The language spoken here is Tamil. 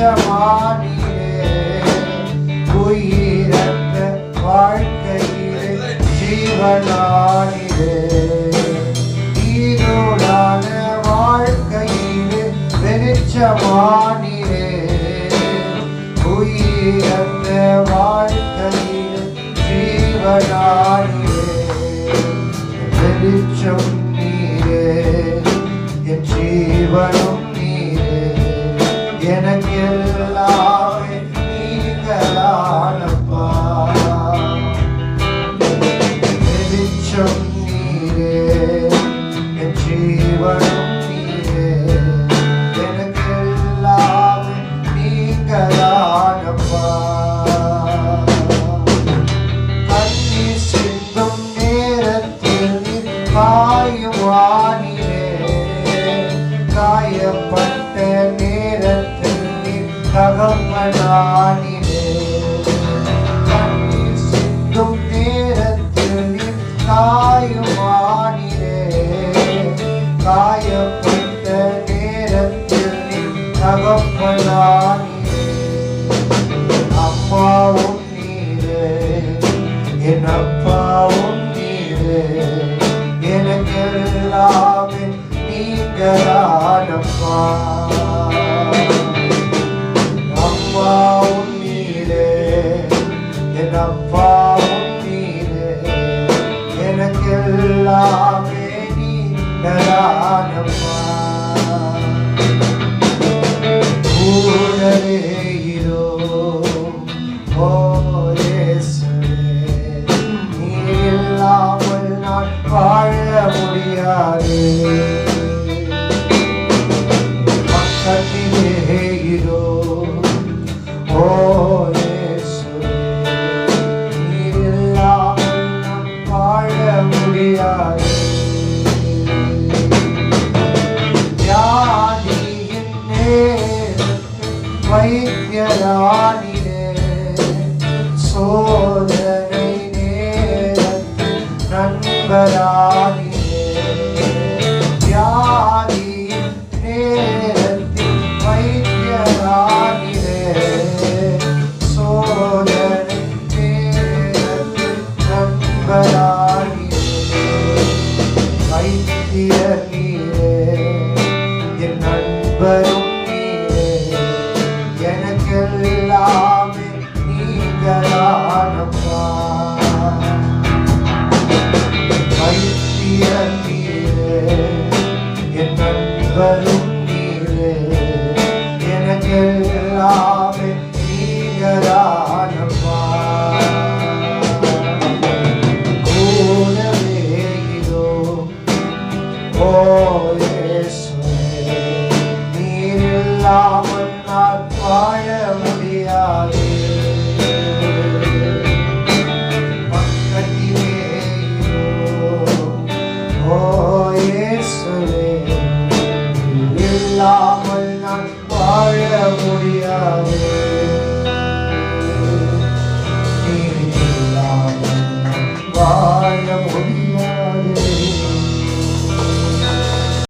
வெளிச்சமானீரே உயிரற்ற வாழ்க்கையிலே ஜீவனானீரே ஈரோடான வாழ்க்கையிலே வெளிச்சமானீரே உயிரற்ற வாழ்க்கையிலே ஜீவனானீரே வெளிச்சம் நீரே என் ஜீவனும் நீரே எனக்கு எல்லாமே நீங்களானப்பா வெளிச்சம் நீரே என் ஜீவனும் நீரே எனக்கு எல்லாமே நீங்களானப்பா கண்ணீர் சிந்தும் நேரத்தில் நீர் காயுவானீரே காயப்பட்ட நேரத்தில் நீர் தகப்பனானீரே கண்ணீர் சிந்தும் நேரத்தில் நீர் காயுவானீரே காயப்பட்ட நேரத்தில் நீர் தகப்பனானீரே அம்மாவும் நீரே என் அப்பாவும் நீரே எனக்கு எல்லாமே நீங்களானப்பா அம்மாவும் நீரே என் அப்பாவும் நீரே எனக்கு எல்லாமே நீங்களானப்பா கூடவே இதோ ஓ இயேசுவே நீர் இல்லாமல் நான் வாழ முடியாது பக்கத்திலே இதோ ஓ இயேசுவே நீர் இல்லாமல் நான் வாழ முடியாது வியாதியின் நேரத்தில் வைத்தியரானீரே சோதனை நேரத்தில் நண்பரானீரே வியாதியின் நேரத்தில் வைத்தியரானீரே சோதனை நேரத்தில் நண்பரானீரே வைத்தியர் நீரே என் நண்பரும் நீரே எனக்கு எல்லாமே நீங்களானப்பா வைத்தியர் நீரே என் நண்பரும் நீரே எனக்கு எல்லாமே நீங்களானப்பா கூடவே இதோ ஓ இயேசுவே நீர் இல்லாமல் நான் வாழ முடியாது பக்கத்திலே இதோ ஓ இயேசுவே நீர் இல்லாமல் நான் வாழ முடியாது